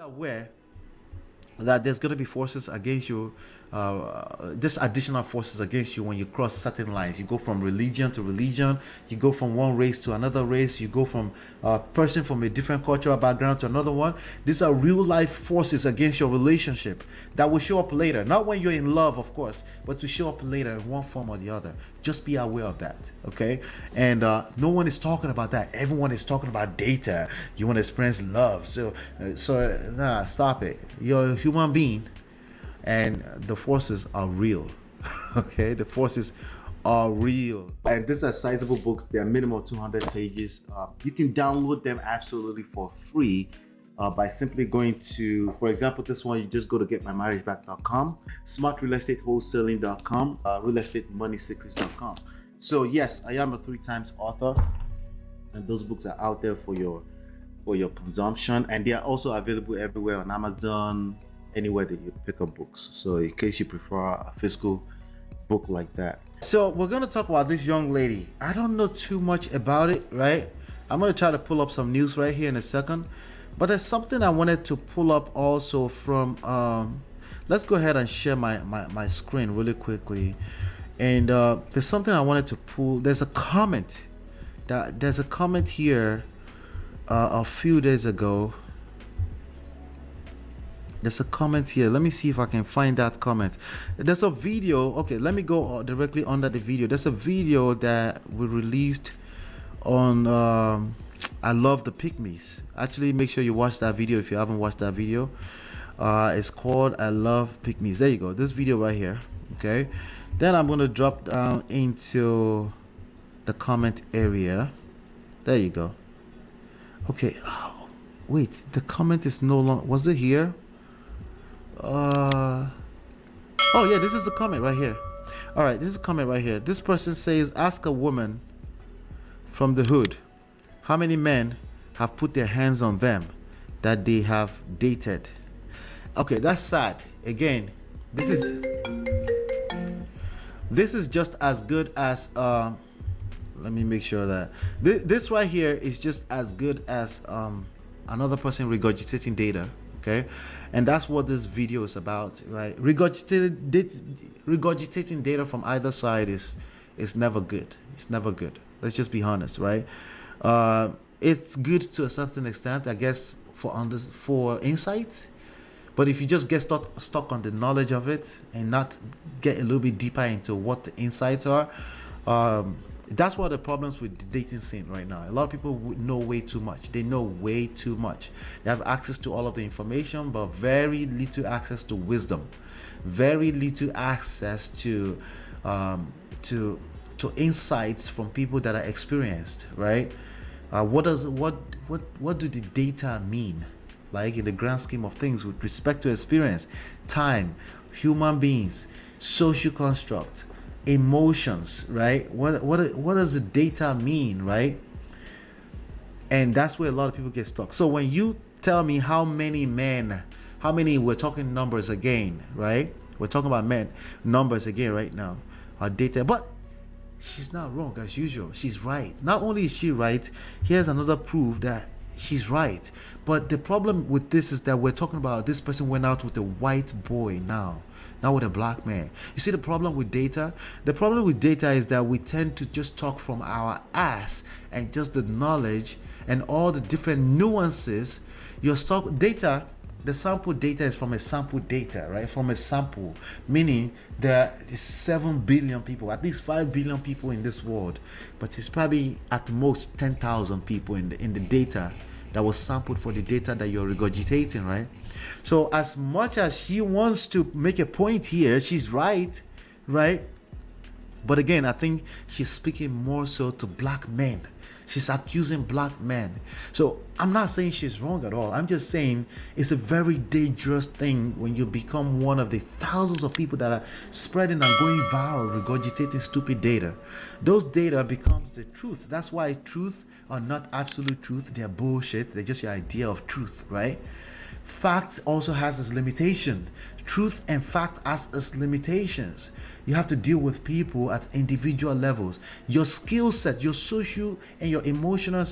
aware that there's going to be forces against you, this additional forces against you when you cross certain lines. You go from religion to religion, you go from one race to another race, you go from a person from a different cultural background to another one. These are real life forces against your relationship that will show up later, not when you're in love, of course, but to show up later in one form or the other. Just be aware of that, okay? And no one is talking about that. Everyone is talking about data. You want to experience love, so stop it. You're a human being, and the forces are real. Okay, the forces are real, and these are sizable books. They are minimum 200 pages. You can download them absolutely for free by simply going to, for example, this one. You just go to getmymarriageback.com, smartrealestatewholesaling.com, realestatemoneysecrets.com. So yes, I am a 3 times author, and those books are out there for your consumption, and they are also available everywhere on Amazon, anywhere that you pick up books. So in case you prefer a physical book like that. So we're going to talk about this young lady. I don't know too much about it, right? I'm going to try to pull up some news right here in a second, but there's something I wanted to pull up also from let's go ahead and share my screen really quickly. And there's something I wanted to pull. There's a comment here a few days ago. There's a comment here. Let me see if I can find that comment. There's a video. Okay, let me go directly under the video. There's a video that we released on I Love the Pygmies. Actually, make sure you watch that video if you haven't watched that video. It's called I Love Pygmies. There you go. This video right here. Okay. Then I'm going to drop down into the comment area. There you go. Okay. Oh, wait, the comment is no longer. Was it here? Oh yeah, this is the comment right here. All right, this is a comment right here. This person says, ask a woman from the hood how many men have put their hands on them that they have dated. Okay, that's sad. Again, this is just as good as let me make sure that this right here is just as good as another person regurgitating data. Okay, and that's what this video is about, right? Regurgitating data from either side is never good. It's never good. Let's just be honest, right? It's good to a certain extent, I guess, for insight. But if you just get stuck on the knowledge of it and not get a little bit deeper into what the insights are, that's one of the problems with the dating scene right now. A lot of people know way too much. They know way too much. They have access to all of the information, but very little access to wisdom, very little access to insights from people that are experienced. Right? What do the data mean? Like in the grand scheme of things, with respect to experience, time, human beings, social construct, emotions, right? What does the data mean, right? And that's where a lot of people get stuck. So when you tell me how many, we're talking numbers again, right? We're talking about men, numbers again right now, are data. But she's not wrong as usual. She's right. Not only is she right, here's another proof that she's right. But the problem with this is that we're talking about this person went out with a white boy now, not with a black man. You see the problem with data? The problem with data is that we tend to just talk from our ass and just the knowledge and all the different nuances. Your stock data, the sample data is from a sample data, right? From a sample, meaning there is 7 billion people, at least 5 billion people in this world, but it's probably at most 10,000 people in the data that was sampled for the data that you're regurgitating, right? So as much as she wants to make a point here, she's right? But again, I think she's speaking more so to black men. She's accusing black men. So I'm not saying she's wrong at all. I'm just saying it's a very dangerous thing when you become one of the thousands of people that are spreading and going viral, regurgitating stupid data. Those data becomes the truth. That's why truth are not absolute truth. They're bullshit. They're just your idea of truth, right? Fact also has its limitation. Truth and fact has its limitations. You have to deal with people at individual levels. Your skill set, your social and your emotional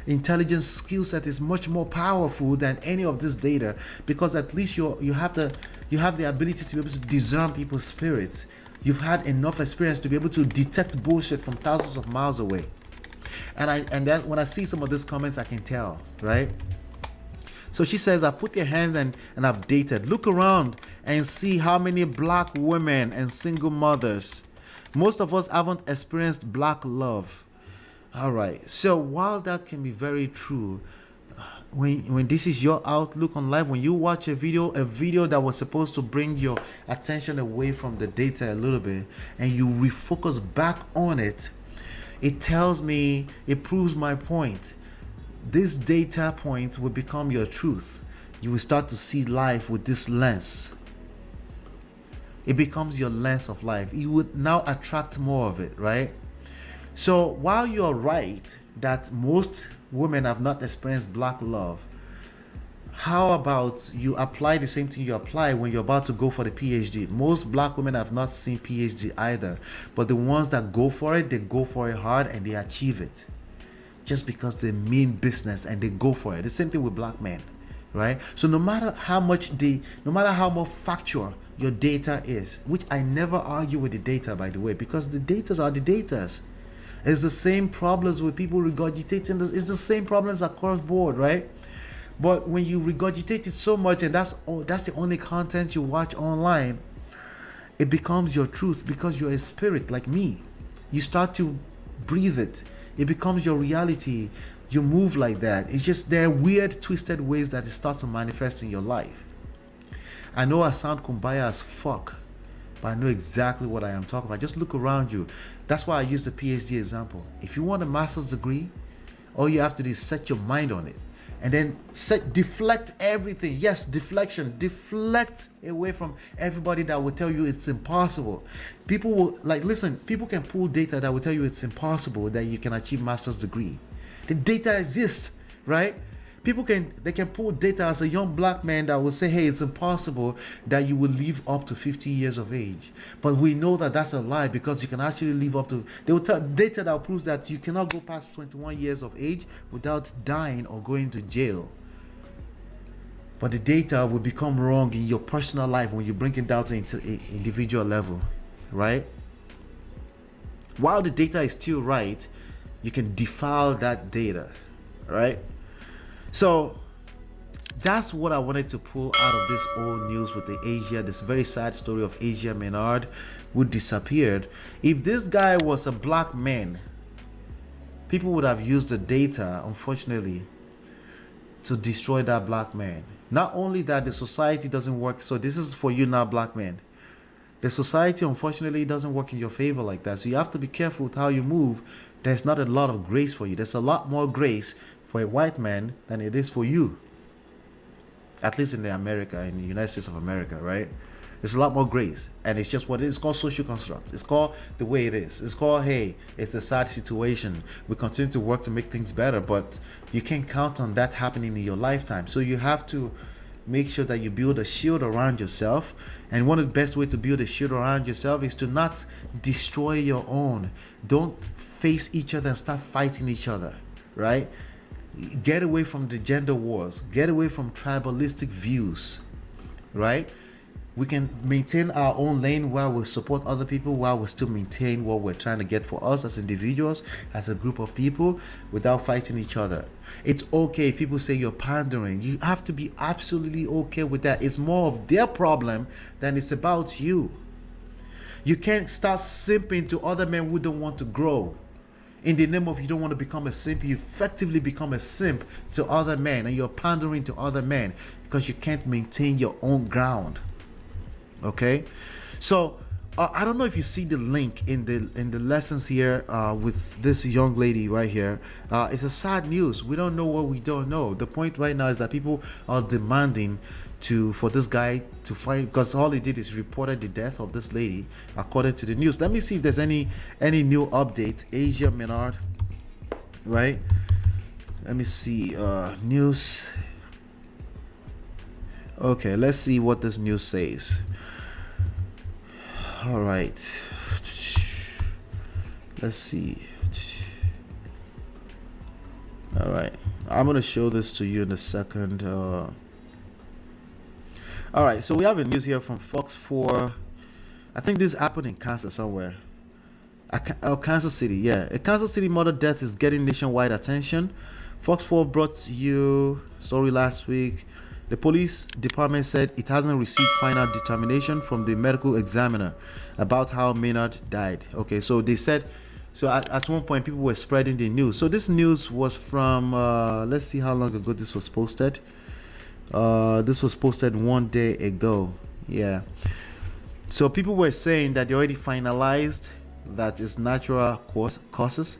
intelligence skill set is much more powerful than any of this data, because at least you have the ability to be able to discern people's spirits. You've had enough experience to be able to detect bullshit from thousands of miles away. And then when I see some of these comments, I can tell, right? So she says, I put your hands and I've dated. Look around and see how many black women and single mothers. Most of us haven't experienced black love. All right. So while that can be very true, when this is your outlook on life, when you watch a video that was supposed to bring your attention away from the data a little bit, and you refocus back on it, it tells me, it proves my point. This data point will become your truth. You will start to see life with this lens. It becomes your lens of life. You would now attract more of it, right? So while you're right that most women have not experienced black love, how about you apply the same thing you apply when you're about to go for the PhD? Most black women have not seen PhD either, but the ones that go for it, they go for it hard and they achieve it. Just because they mean business and they go for it. The same thing with black men, right? So no matter how much factual your data is, which I never argue with the data, by the way, because the datas are the datas. It's the same problems with people regurgitating this. It's the same problems across board, right? But when you regurgitate it so much, and that's the only content you watch online, it becomes your truth because you're a spirit like me. You start to breathe it. It becomes your reality. You move like that. It's just there are weird, twisted ways that it starts to manifest in your life. I know I sound kumbaya as fuck, but I know exactly what I am talking about. Just look around you. That's why I use the PhD example. If you want a master's degree, all you have to do is set your mind on it. And then deflect everything. Yes, deflection. Deflect away from everybody that will tell you it's impossible. People will, listen, people can pull data that will tell you it's impossible that you can achieve master's degree. The data exists, right? They can pull data as a young black man that will say, hey, it's impossible that you will live up to 50 years of age. But we know that that's a lie, because you can actually live up to, they will tell data that proves that you cannot go past 21 years of age without dying or going to jail. But the data will become wrong in your personal life when you bring it down to individual level, right? While the data is still right, you can defile that data, right? So that's what I wanted to pull out of this old news with this very sad story of Asia Maynard, who disappeared. If this guy was a black man, people would have used the data, unfortunately, to destroy that black man. Not only that, the society doesn't work. So this is for you now, black men. The society, unfortunately, doesn't work in your favor like that. So you have to be careful with how you move. There's not a lot of grace for you. There's a lot more grace for a white man than it is for you. At least in the United States of America, right? There's a lot more grace. And it's just what it is. It's called social construct. It's called the way it is. It's called, hey, it's a sad situation. We continue to work to make things better, but you can't count on that happening in your lifetime. So you have to make sure that you build a shield around yourself. And one of the best way to build a shield around yourself is to not destroy your own. Don't face each other and start fighting each other, right? Get away from the gender wars. Get away from tribalistic views, right? We can maintain our own lane while we support other people, while we still maintain what we're trying to get for us as individuals, as a group of people, without fighting each other. It's okay if people say you're pandering. You have to be absolutely okay with that. It's more of their problem than it's about you. You can't start simping to other men who don't want to grow. In the name of you don't want to become a simp, you effectively become a simp to other men, and you're pandering to other men because you can't maintain your own ground. Okay, so I don't know if you see the link in the lessons here with this young lady right here. It's a sad news. We don't know what we don't know. The point right now is that people are demanding for this guy to fight, because all he did is reported the death of this lady according to the news. Let me see if there's any new updates. Asia Maynard, right? Let me see news. Okay, let's see what this news says. All right. Let's see. All right. I'm going to show this to you in a second. All right. So we have a news here from Fox 4. I think this happened in Kansas somewhere. Kansas City. Yeah. A Kansas City murder death is getting nationwide attention. Fox 4 brought you story last week. The police department said it hasn't received final determination from the medical examiner about how Maynard died. Okay, so they said, so at one point people were spreading the news. So this news was from, let's see how long ago this was posted. This was posted 1 day ago. Yeah. So people were saying that they already finalized that it's natural causes.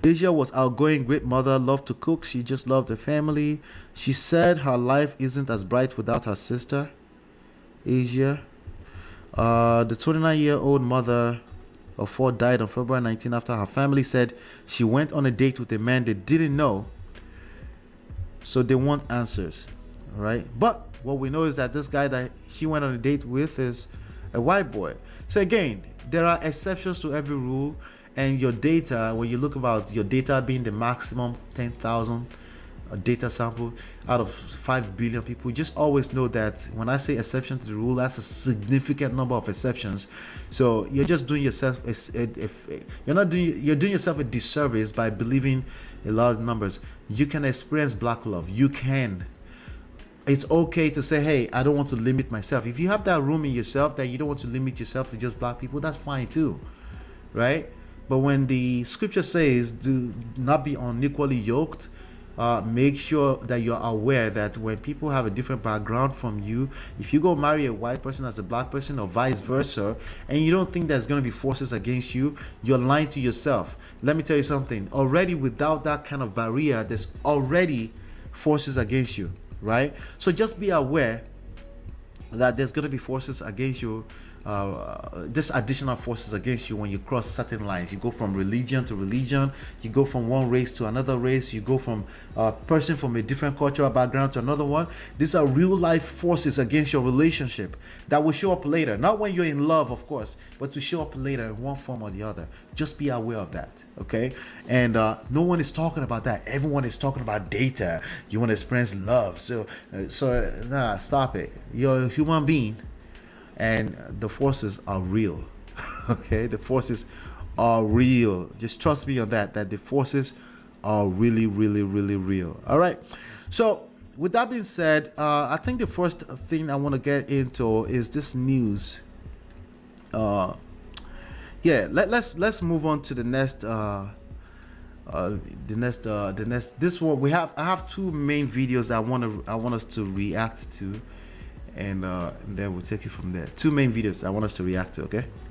Asia was outgoing, great mother, loved to cook. She just loved her family. She said her life isn't as bright without her sister, Asia. The 29-year-old mother of 4 died on February 19 after her family said she went on a date with a man they didn't know. So they want answers, all right? But what we know is that this guy that she went on a date with is a white boy. So again, there are exceptions to every rule. And your data, when you look about your data being the maximum 10,000 data sample out of 5 billion people, just always know that when I say exception to the rule, that's a significant number of exceptions. So you're just doing yourself, you're doing yourself a disservice by believing a lot of numbers. You can experience black love. You can. It's okay to say, hey, I don't want to limit myself. If you have that room in yourself that you don't want to limit yourself to just black people, that's fine too, right? But when the scripture says do not be unequally yoked, make sure that you're aware that when people have a different background from you, if you go marry a white person as a black person or vice versa, and you don't think there's going to be forces against you, you're lying to yourself. Let me tell you something. Already without that kind of barrier, there's already forces against you, right? So just be aware that there's going to be forces against you, this additional forces against you when you cross certain lines. You go from religion to religion, you go from one race to another race, you go from a person from a different cultural background to another one. These are real life forces against your relationship that will show up later, not when you're in love, of course, but to show up later in one form or the other. Just be aware of that, okay? And no one is talking about that. Everyone is talking about data. You want to experience love, so nah, stop it. You're a human being, and the forces are real. Okay, the forces are real. Just trust me on that the forces are really real. All right, so with that being said, I think the first thing I want to get into is this news. Let's move on to the next this one. I have 2 main videos I want us to react to, and then we'll take it from there. 2 main videos I want us to react to. Okay.